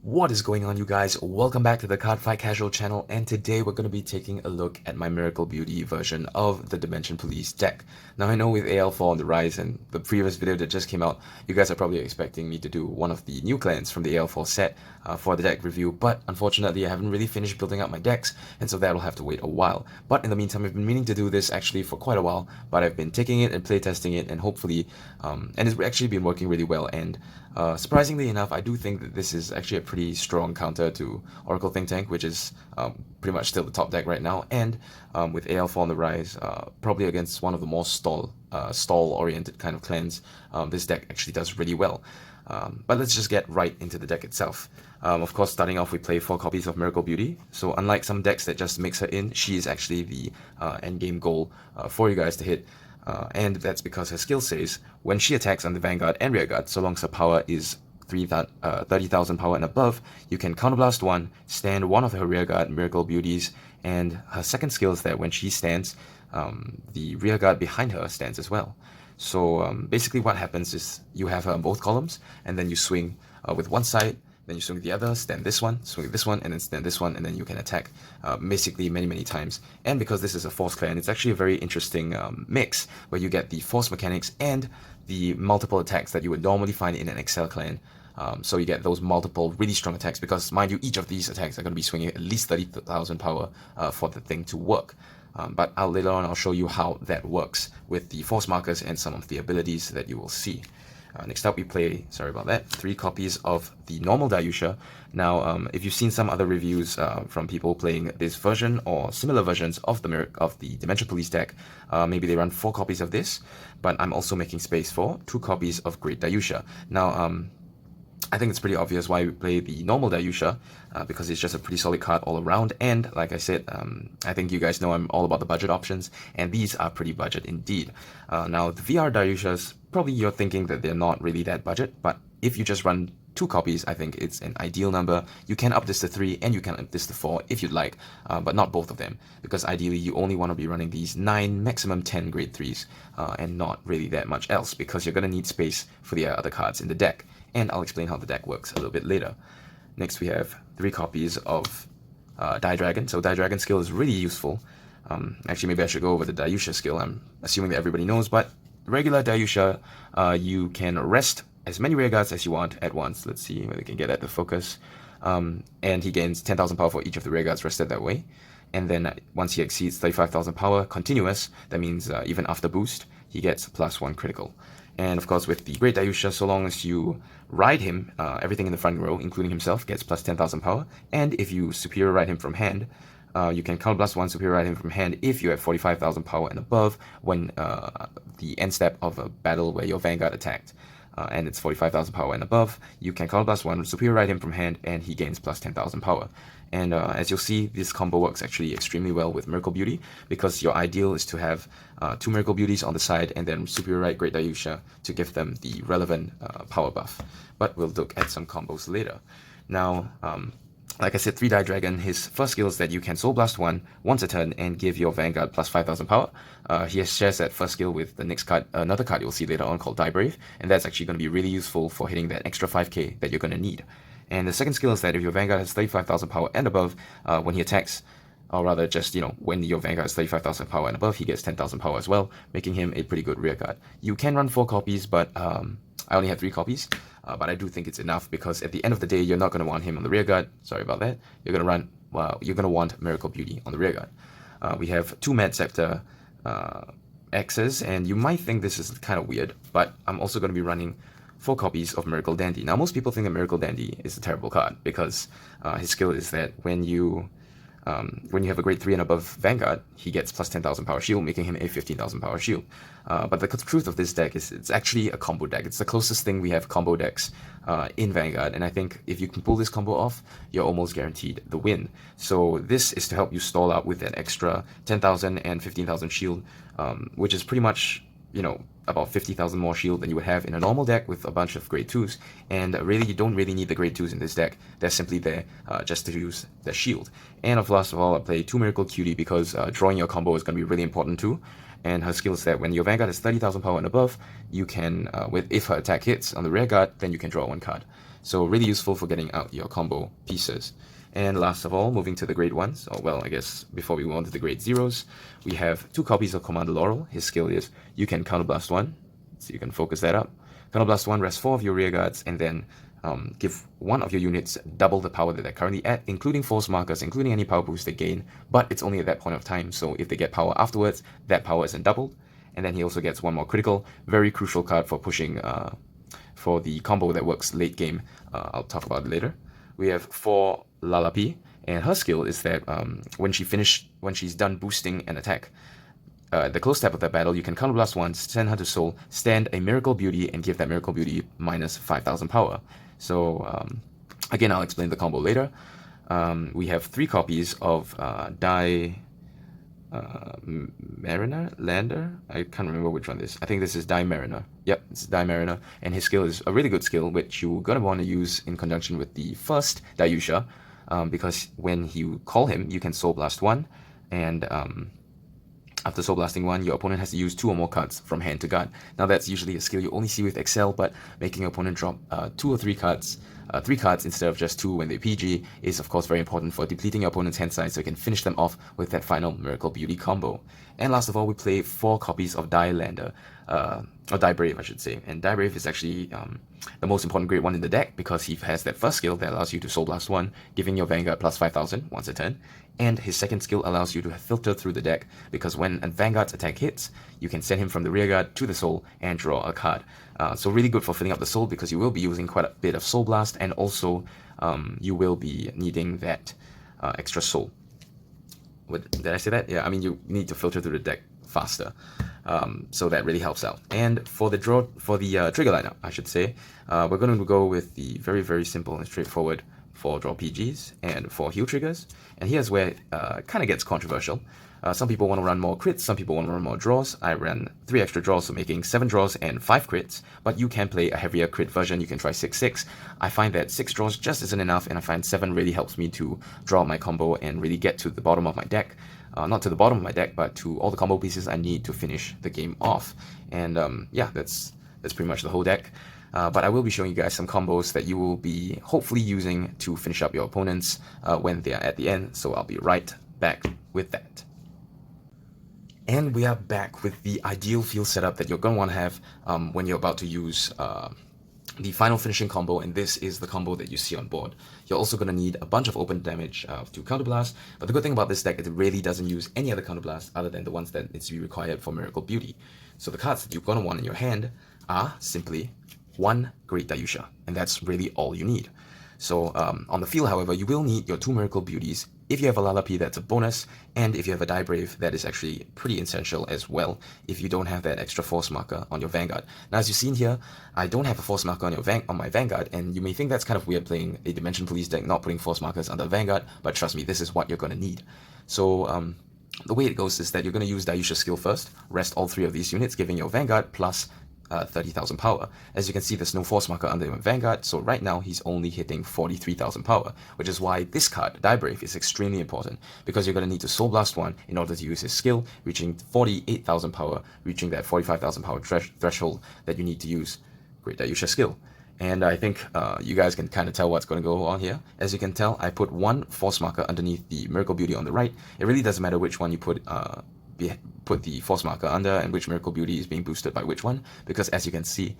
What is going on, you guys? Welcome back to the Cardfight Casual channel, and today we're going to be taking a look at my Miracle Beauty version of the Dimension Police deck. Now, I know with AL4 on the rise and the previous video that just came out, you guys are probably expecting me to do one of the new clans from the AL4 set for the deck review, but unfortunately I haven't really finished building out my decks, and so that'll have to wait a while. But in the meantime, I've been meaning to do this actually for quite a while, but I've been taking it and playtesting it, and hopefully, and it's actually been working really well, and surprisingly enough, I do think that this is actually a pretty strong counter to Oracle Think Tank, which is pretty much still the top deck right now, and with AL4 on the rise, probably against one of the more stall-oriented kind of clans, this deck actually does really well. But let's just get right into the deck itself. Of course, starting off, we play 4 copies of Miracle Beauty, so unlike some decks that just mix her in, she is actually the endgame goal for you guys to hit. And that's because her skill says, when she attacks on the Vanguard and Rearguard, so long as her power is 30,000 power and above, you can Counterblast 1, stand one of her Rearguard Miracle Beauties, and her second skill is that when she stands, the Rearguard behind her stands as well. So basically what happens is you have her on both columns, and then you swing with one side, then you swing the other, stand this one, swing this one, and then stand this one, and then you can attack basically many times. And because this is a Force clan, it's actually a very interesting mix where you get the Force mechanics and the multiple attacks that you would normally find in an Excel clan. So you get those multiple really strong attacks because, mind you, each of these attacks are going to be swinging at least 30,000 power for the thing to work. But later on I'll show you how that works with the Force markers and some of the abilities that you will see. Next up, we play, 3 copies of the normal Dayusha. Now, if you've seen some other reviews from people playing this version or similar versions of the Dimension Police deck, maybe they run 4 copies of this, but I'm also making space for 2 copies of Great Dayusha. Now, I think it's pretty obvious why we play the normal Dayusha, because it's just a pretty solid card all around, and like I said, I think you guys know I'm all about the budget options, and these are pretty budget indeed. Now, the VR Dayushas, probably you're thinking that they're not really that budget, but if you just run 2 copies, I think it's an ideal number. You can up this to 3 and you can up this to 4 if you'd like, but not both of them, because ideally you only want to be running these 9, maximum 10 grade 3s, and not really that much else, because you're going to need space for the other cards in the deck, and I'll explain how the deck works a little bit later. Next we have 3 copies of Die Dragon. So Die Dragon skill is really useful. Actually, maybe I should go over the Dayusha skill. I'm assuming that everybody knows, but regular Dayusha, you can rest as many rearguards as you want at once. Let's see whether we can get at the focus. And he gains 10,000 power for each of the rearguards rested that way. And then once he exceeds 35,000 power continuous, that means even after boost, he gets +1 critical. And of course, with the Great Dayusha, so long as you ride him, everything in the front row, including himself, gets +10,000 power. And if you superior ride him from hand, you can Counterblast 1 superior ride him from hand if you have 45,000 power and above when the end step of a battle where your Vanguard attacked. And it's 45,000 power and above, you can Counterblast 1, superior ride him from hand, and he gains +10,000 power. And as you'll see, this combo works actually extremely well with Miracle Beauty, because your ideal is to have 2 Miracle Beauties on the side and then superior ride Great Dayusha to give them the relevant power buff. But we'll look at some combos later. Now, like I said, 3 Die Dragon, his first skill is that you can Soul Blast 1 once a turn and give your Vanguard +5,000 power. He shares that first skill with the next card, another card you'll see later on called Die Brave, and that's actually going to be really useful for hitting that extra 5k that you're going to need. And the second skill is that if your Vanguard has 35,000 power and above, when he attacks, or rather just, when your Vanguard has 35,000 power and above, he gets 10,000 power as well, making him a pretty good rearguard. You can run 4 copies, but I only have 3 copies. But I do think it's enough, because at the end of the day, you're not going to want him on the rearguard. Sorry about that. You're going to want Miracle Beauty on the rearguard. We have 2 Mad Scepter X's, and you might think this is kind of weird, but I'm also going to be running 4 copies of Miracle Dandy. Now, most people think that Miracle Dandy is a terrible card, because his skill is that when you have a grade 3 and above Vanguard, he gets +10,000 power shield, making him a 15,000 power shield. But the truth of this deck is it's actually a combo deck. It's the closest thing we have combo decks in Vanguard, and I think if you can pull this combo off, you're almost guaranteed the win. So this is to help you stall out with that extra 10,000 and 15,000 shield, which is pretty much, about 50,000 more shield than you would have in a normal deck with a bunch of grade 2s, and really you don't really need the grade 2s in this deck. They're simply there just to use the shield. And last of all, I play 2 Miracle Cutie because drawing your combo is going to be really important too, and her skill is that when your Vanguard has 30,000 power and above, you can, if her attack hits on the rear guard, then you can draw 1 card. So really useful for getting out your combo pieces. And last of all, moving to the grade 1s, or well, I guess before we move on to the grade 0s, we have 2 copies of Commander Laurel. His skill is you can Counterblast 1, so you can focus that up. Counterblast 1, rest 4 of your rear guards, and then give one of your units double the power that they're currently at, including force markers, including any power boost they gain, but it's only at that point of time, so if they get power afterwards, that power isn't doubled. And then he also gets 1 more critical, very crucial card for pushing for the combo that works late game. I'll talk about it later. We have 4 Lalapi, and her skill is that when she's done boosting an attack, the close step of that battle, you can Counterblast once, send her to Soul, stand a Miracle Beauty, and give that Miracle Beauty minus 5,000 power. So again, I'll explain the combo later. We have 3 copies of Mariner? Lander? I can't remember which one this is. I think this is Mariner. Yep, it's Mariner. And his skill is a really good skill, which you're going to want to use in conjunction with the first Dayusha, because when you call him, you can Soul Blast 1, and after Soul Blasting 1, your opponent has to use 2 or more cards from hand to guard. Now that's usually a skill you only see with Excel, but making your opponent drop 2 or 3 cards, 3 cards instead of just 2 when they PG is of course very important for depleting your opponent's hand size so you can finish them off with that final Miracle Beauty combo. And last of all, we play 4 copies of Lander, or Brave I should say. And Brave is actually the most important grade 1 in the deck because he has that first skill that allows you to Soul Blast 1, giving your Vanguard plus 5,000 once a turn. And his second skill allows you to filter through the deck because when a Vanguard's attack hits, you can send him from the rear guard to the Soul and draw a card. So really good for filling up the Soul because you will be using quite a bit of Soul Blast, and also you will be needing that extra Soul. Did I say that? Yeah, I mean you need to filter through the deck faster, so that really helps out. And for the trigger lineup, I should say, we're going to go with the very simple and straightforward 4 draw PGs and 4 heal triggers. And here's where it kind of gets controversial. Some people want to run more crits, some people want to run more draws. I ran 3 extra draws, so making 7 draws and 5 crits, but you can play a heavier crit version. You can try 6-6. I find that 6 draws just isn't enough, and I find 7 really helps me to draw my combo and really get to the bottom of my deck. Not to the bottom of my deck, but to all the combo pieces I need to finish the game off. And yeah, that's pretty much the whole deck. But I will be showing you guys some combos that you will be hopefully using to finish up your opponents when they are at the end, so I'll be right back with that. And we are back with the ideal field setup that you're going to want to have when you're about to use the final finishing combo, and this is the combo that you see on board. You're also going to need a bunch of open damage to counterblast, but the good thing about this deck is it really doesn't use any other counterblast other than the ones that needs to be required for Miracle Beauty. So the cards that you're going to want in your hand are simply 1 Great Dayusha, and that's really all you need. So on the field, however, you will need your 2 Miracle Beauties. If you have a Lalapi, that's a bonus, and if you have a Brave, that is actually pretty essential as well if you don't have that extra force marker on your Vanguard. Now, as you've seen here, I don't have a force marker on my Vanguard, and you may think that's kind of weird playing a Dimension Police deck, not putting force markers on the Vanguard, but trust me, this is what you're going to need. So the way it goes is that you're going to use Dayusha's skill first, rest all 3 of these units, giving your Vanguard plus 30,000 power. As you can see, there's no force marker under your Vanguard, so right now he's only hitting 43,000 power, which is why this card, Brave, is extremely important, because you're going to need to Soul Blast 1 in order to use his skill, reaching 48,000 power, reaching that 45,000 power threshold that you need to use Great Dayusha skill. And I think you guys can kind of tell what's going to go on here. As you can tell, I put 1 force marker underneath the Miracle Beauty on the right. It really doesn't matter which one you put the force marker under and which Miracle Beauty is being boosted by which one, because as you can see,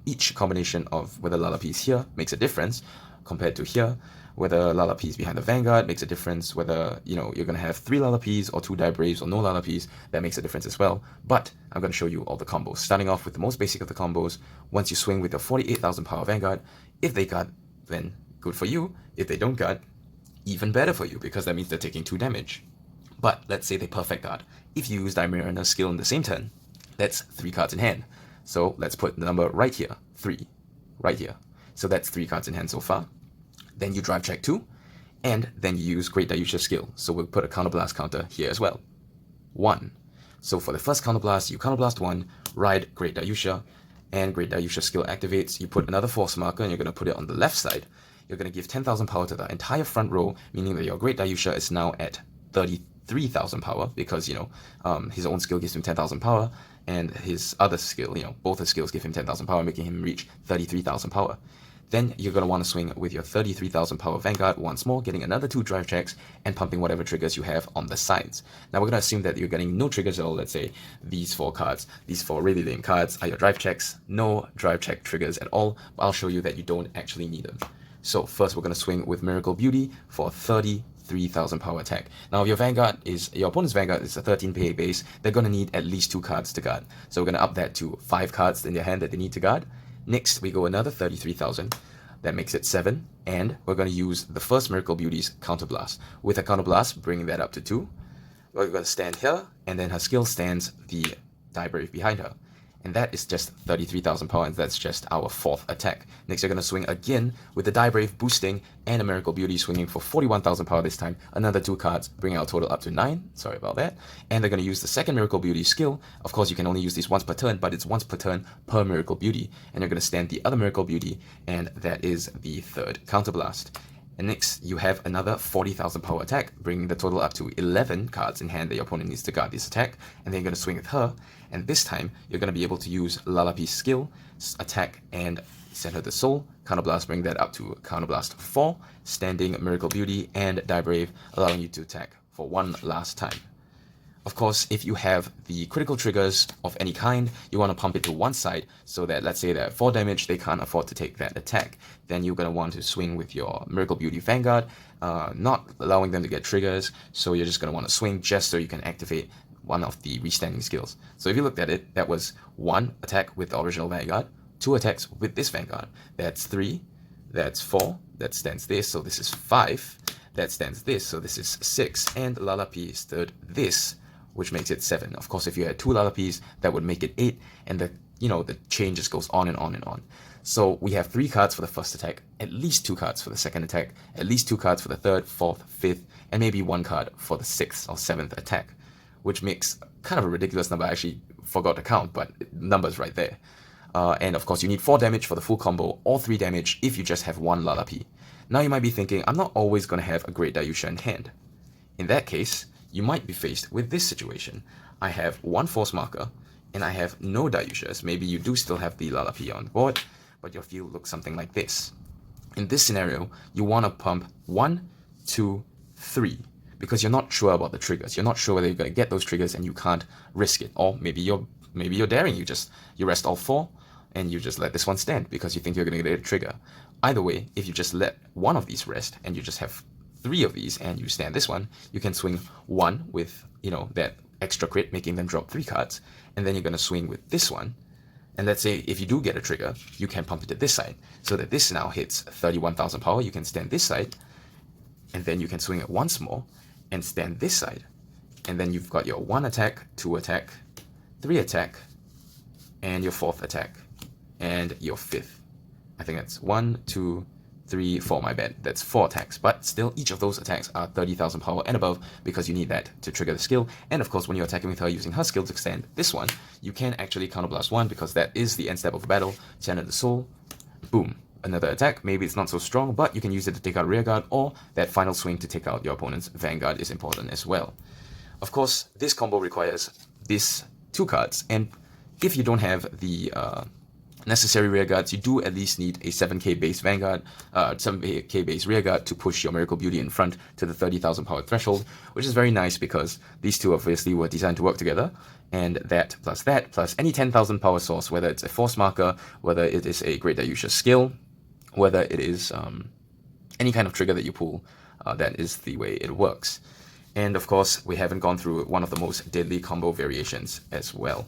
each combination of whether Lalapi is here makes a difference compared to here. Whether Lalapi is behind the Vanguard makes a difference. Whether you're going to have 3 Lalapis or 2 Braves or no Lalapis, that makes a difference as well. But I'm going to show you all the combos, starting off with the most basic of the combos. Once you swing with your 48,000 power Vanguard, if they guard, then good for you. If they don't guard, even better for you, because that means they're taking 2 damage. But let's say they perfect guard. If you use Marina's skill in the same turn, that's 3 cards in hand. So let's put the number right here, 3, right here. So that's 3 cards in hand so far. Then you drive check 2, and then you use Great Dayusha skill. So we'll put a counterblast counter here as well. 1. So for the first counterblast, you counterblast 1, ride Great Dayusha, and Great Dayusha skill activates. You put another force marker, and you're going to put it on the left side. You're going to give 10,000 power to the entire front row, meaning that your Great Dayusha is now at 33,000 power, because his own skill gives him 10,000 power, and his other skill, both his skills give him 10,000 power, making him reach 33,000 power. Then you're going to want to swing with your 33,000 power Vanguard once more, getting another 2 drive checks and pumping whatever triggers you have on the sides. Now we're going to assume that you're getting no triggers at all. Let's say these 4 cards, these 4 really lame cards are your drive checks, no drive check triggers at all. I'll show you that you don't actually need them. So first we're going to swing with Miracle Beauty for 33,000 power attack. Now if your opponent's Vanguard is a 13 PA base, they're going to need at least 2 cards to guard. So we're going to up that to 5 cards in their hand that they need to guard. Next, we go another 33,000. That makes it 7. And we're going to use the first Miracle Beauty's Counterblast. With a Counterblast, bringing that up to 2. We're going to stand here, and then her skill stands the Die Brave behind her. And that is just 33,000 power, and that's just our 4th attack. Next, you're going to swing again with the Die Brave boosting and a Miracle Beauty swinging for 41,000 power this time. Another 2 cards, bringing our total up to 9. Sorry about that. And they're going to use the second Miracle Beauty skill. Of course, you can only use these once per turn, but it's once per turn per Miracle Beauty. And you're going to stand the other Miracle Beauty, and that is the 3rd Counterblast. And next, you have another 40,000 power attack, bringing the total up to 11 cards in hand that your opponent needs to guard this attack. And then you're going to swing with her, and this time, you're going to be able to use Lalapi's skill, attack, and send her the soul. Counterblast, bring that up to Counterblast 4, standing Miracle Beauty and Die Brave, allowing you to attack for one last time. Of course, if you have the critical triggers of any kind, you want to pump it to one side so that, let's say they're at 4 damage, they can't afford to take that attack. Then you're going to want to swing with your Miracle Beauty Vanguard, not allowing them to get triggers, so you're just going to want to swing just so you can activate one of the restanding skills. So if you looked at it, that was 1 attack with the original Vanguard, 2 attacks with this Vanguard. That's 3, that's 4, that stands this, so this is 5, that stands this, so this is 6, and Lalapi stood this, which makes it 7. Of course, if you had 2 Lalapis, that would make it 8, and the chain just goes on and on and on. So we have 3 cards for the first attack, at least 2 cards for the second attack, at least 2 cards for the 3rd, 4th, 5th, and maybe 1 card for the 6th or 7th attack, which makes kind of a ridiculous number. I actually forgot to count, but the number's right there. And of course, you need 4 damage for the full combo, or 3 damage if you just have 1 Lalapi. Now you might be thinking, I'm not always going to have a Great Dayusha in hand. In that case, you might be faced with this situation. I have 1 force marker, and I have no Dayushas. Maybe you do still have the Lalapi on board, but your field looks something like this. In this scenario, you want to pump 1, 2, 3, because you're not sure about the triggers. You're not sure whether you're going to get those triggers, and you can't risk it. Or maybe you're daring. You rest all 4, and you just let this one stand because you think you're going to get a trigger. Either way, if you just let one of these rest, and you just have 3 of these and you stand this one, you can swing 1 with, that extra crit, making them drop 3 cards, and then you're going to swing with this one, and let's say if you do get a trigger, you can pump it to this side, so that this now hits 31,000 power. You can stand this side, and then you can swing it once more, and stand this side, and then you've got your 1 attack, 2 attack, 3 attack, and your 4th attack, and your 5th. I think that's 1, 2, 3, 4, my bad. That's 4 attacks, but still each of those attacks are 30,000 power and above because you need that to trigger the skill. And of course, when you're attacking with her using her skill to extend this one, you can actually counterblast 1 because that is the end step of a battle. Channel the soul, boom, another attack. Maybe it's not so strong, but you can use it to take out rearguard, or that final swing to take out your opponent's Vanguard is important as well. Of course, this combo requires these 2 cards, and if you don't have the necessary rearguards, you do at least need a 7k base Vanguard, 7k base rearguard to push your Miracle Beauty in front to the 30,000 power threshold, which is very nice because these 2 obviously were designed to work together, and that, plus any 10,000 power source, whether it's a force marker, whether it is a Great Dayusha skill, whether it is any kind of trigger that you pull, that is the way it works. And of course, we haven't gone through one of the most deadly combo variations as well.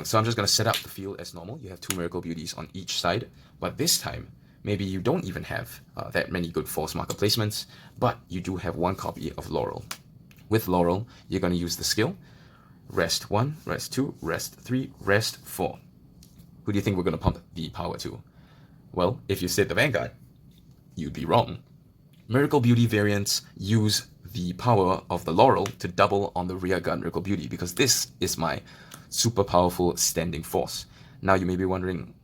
So I'm just going to set up the field as normal. You have 2 Miracle Beauties on each side, but this time, maybe you don't even have that many good force marker placements, but you do have 1 copy of Laurel. With Laurel, you're going to use the skill, rest 1, rest 2, rest 3, rest 4. Who do you think we're going to pump the power to? Well, if you said the Vanguard, you'd be wrong. Miracle Beauty variants use the power of the Laurel to double on the rearguard Miracle Beauty, because this is my super powerful standing force. Now you may be wondering,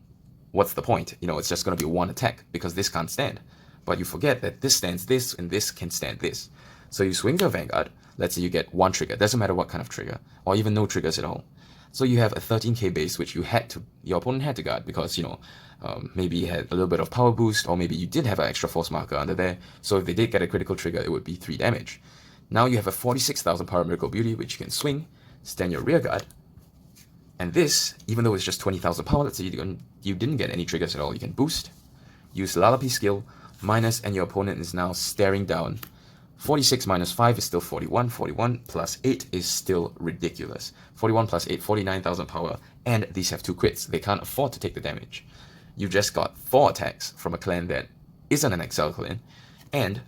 what's the point? It's just going to be 1 attack because this can't stand. But you forget that this stands this and this can stand this. So you swing your Vanguard, let's say you get 1 trigger, doesn't matter what kind of trigger, or even no triggers at all. So you have a 13k base which your opponent had to guard because, maybe had a little bit of power boost, or maybe you did have an extra force marker under there, so if they did get a critical trigger, it would be 3 damage. Now you have a 46,000 power Miracle Beauty, which you can swing, stand your rear guard, and this, even though it's just 20,000 power, let's say you didn't get any triggers at all, you can boost, use Lalapi skill, minus, and your opponent is now staring down. 46 minus 5 is still 41, 41 plus 8 is still ridiculous. 41 plus 8, 49,000 power, and these have 2 crits, they can't afford to take the damage. You just got 4 attacks from a clan that isn't an Excel clan, and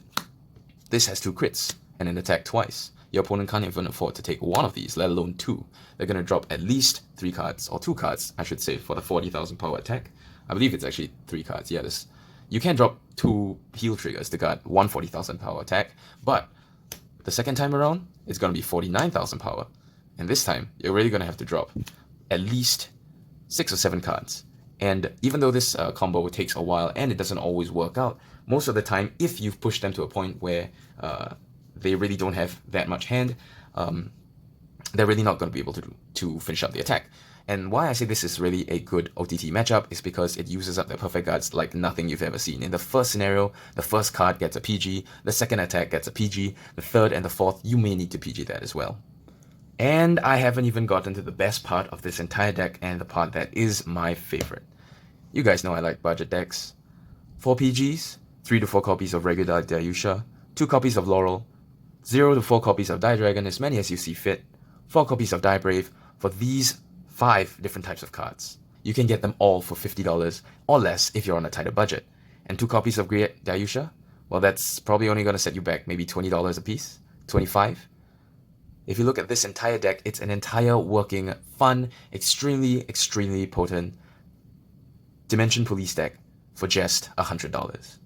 this has 2 crits, and an attack twice. Your opponent can't even afford to take 1 of these, let alone 2. They're going to drop at least 3 cards, or 2 cards, I should say, for the 40,000 power attack. I believe it's actually 3 cards, yeah, you can drop 2 heal triggers to guard 1 40,000 power attack, but the second time around, it's going to be 49,000 power. And this time, you're really going to have to drop at least 6 or 7 cards. And even though this combo takes a while and it doesn't always work out, most of the time, if you've pushed them to a point where they really don't have that much hand, they're really not going to be able to finish up the attack. And why I say this is really a good OTT matchup is because it uses up their perfect guards like nothing you've ever seen. In the first scenario, the first card gets a PG, the second attack gets a PG, the third and the fourth, you may need to PG that as well. And I haven't even gotten to the best part of this entire deck, and the part that is my favorite. You guys know I like budget decks. 4 PGs, 3 to 4 copies of regular Dayusha, 2 copies of Laurel, 0 to 4 copies of Die Dragon, as many as you see fit, 4 copies of Die Brave. For these 5 different types of cards, you can get them all for $50 or less if you're on a tighter budget. And 2 copies of Great Dayusha, well, that's probably only going to set you back maybe $20 a piece, $25. If you look at this entire deck, it's an entire working, fun, extremely potent Dimension Police deck for just $100.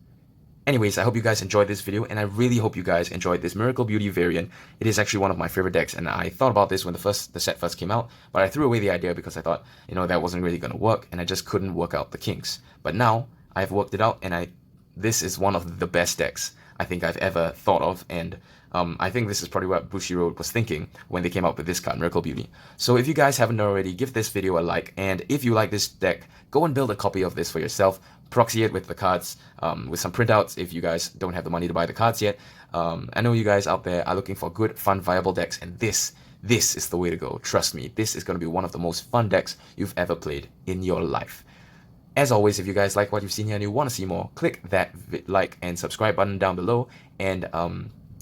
Anyways, I hope you guys enjoyed this video, and I really hope you guys enjoyed this Miracle Beauty variant. It is actually one of my favorite decks, and I thought about this when the set first came out, but I threw away the idea because I thought, that wasn't really going to work, and I just couldn't work out the kinks. But now, I've worked it out, and this is one of the best decks I think I've ever thought of, and I think this is probably what Bushiroad was thinking when they came out with this card, Miracle Beauty. So if you guys haven't already, give this video a like, and if you like this deck, go and build a copy of this for yourself, proxy it with the cards, with some printouts if you guys don't have the money to buy the cards yet. I know you guys out there are looking for good, fun, viable decks, and this is the way to go. Trust me, this is going to be one of the most fun decks you've ever played in your life. As always, if you guys like what you've seen here and you want to see more, click that like and subscribe button down below, and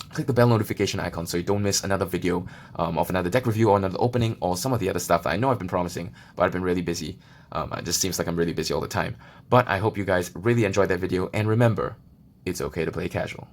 click the bell notification icon so you don't miss another video of another deck review or another opening or some of the other stuff that I know I've been promising, but I've been really busy. It just seems like I'm really busy all the time. But I hope you guys really enjoyed that video, and remember, it's okay to play casual.